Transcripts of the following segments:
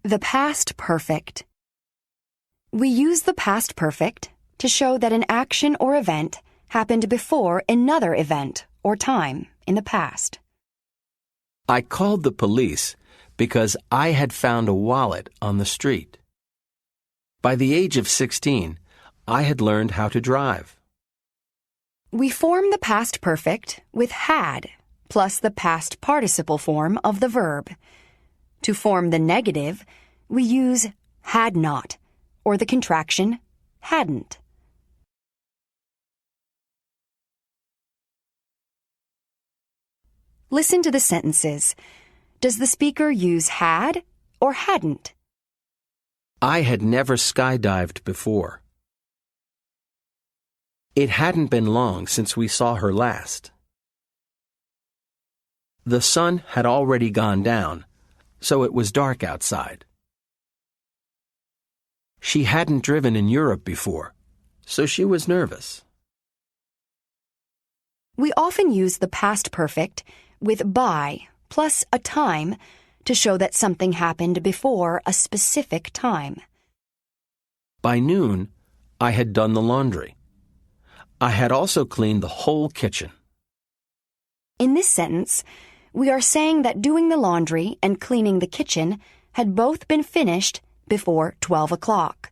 The past perfect. We use the past perfect to show that an action or event happened before another event or time in the past. I called the police because I had found a wallet on the street. By the age of 16, I had learned how to drive. We form the past perfect with had plus the past participle form of the verb. To form the negative, we use had not or the contraction hadn't. Listen to the sentences. Does the speaker use had or hadn't? I had never skydived before. It hadn't been long since we saw her last. The sun had already gone down, so it was dark outside. She hadn't driven in Europe before, so she was nervous. We often use the past perfect with by plus a time to show that something happened before a specific time. By noon, I had done the laundry. I had also cleaned the whole kitchen. In this sentence, we are saying that doing the laundry and cleaning the kitchen had both been finished before 12 o'clock.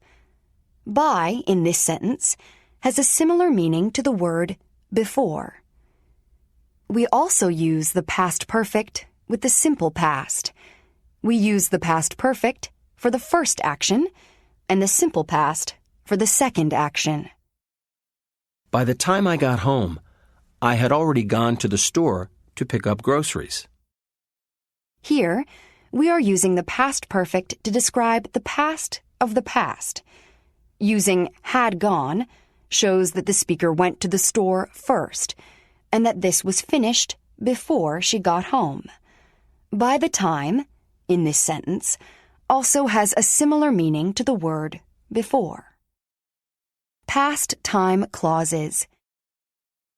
By, in this sentence, has a similar meaning to the word before. We also use the past perfect with the simple past. We use the past perfect for the first action and the simple past for the second action. By the time I got home, I had already gone to the store to pick up groceries. Here, we are using the past perfect to describe the past of the past. Using had gone shows that the speaker went to the store first, and that this was finished before she got home. By the time, in this sentence, also has a similar meaning to the word before. Past time clauses.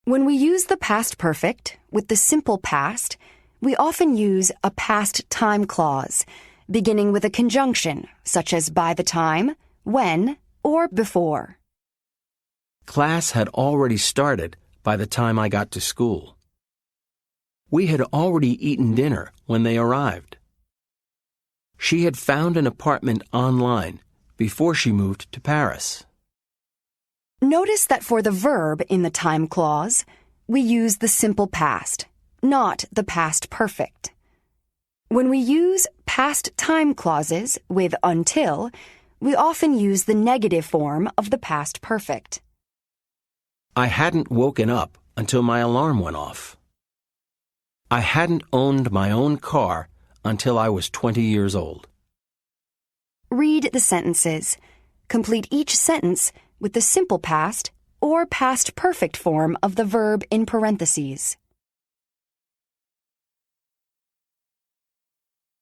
When we use the past perfect with the simple past, we often use a past time clause, beginning with a conjunction, such as by the time, when, or before. Class had already started by the time I got to school. We had already eaten dinner when they arrived. She had found an apartment online before she moved to Paris. Notice that for the verb in the time clause, we use the simple past, not the past perfect. When we use past time clauses with until, we often use the negative form of the past perfect. I hadn't woken up until my alarm went off. I hadn't owned my own car until I was 20 years old. Read the sentences. Complete each sentence with the simple past or past perfect form of the verb in parentheses.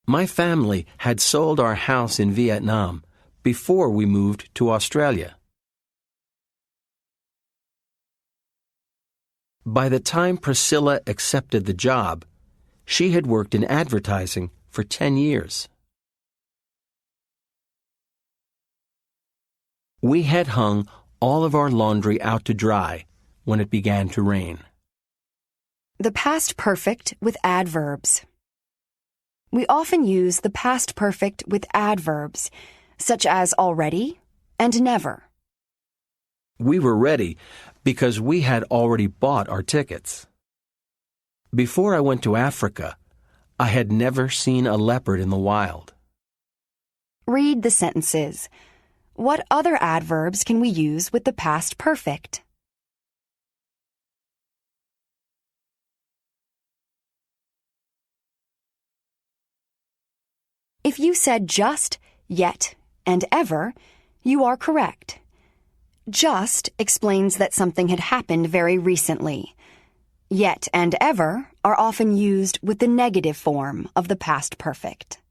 My family had sold our house in Vietnam before we moved to Australia. By the time Priscilla accepted the job, she had worked in advertising for 10 years. We had hung all of our laundry out to dry when it began to rain. The past perfect with adverbs. We often use the past perfect with adverbs, such as already and never. We were ready because we had already bought our tickets. Before I went to Africa, I had never seen a leopard in the wild. Read the sentences. What other adverbs can we use with the past perfect? If you said just, yet, and ever, you are correct. Just explains that something had happened very recently. Yet and ever are often used with the negative form of the past perfect.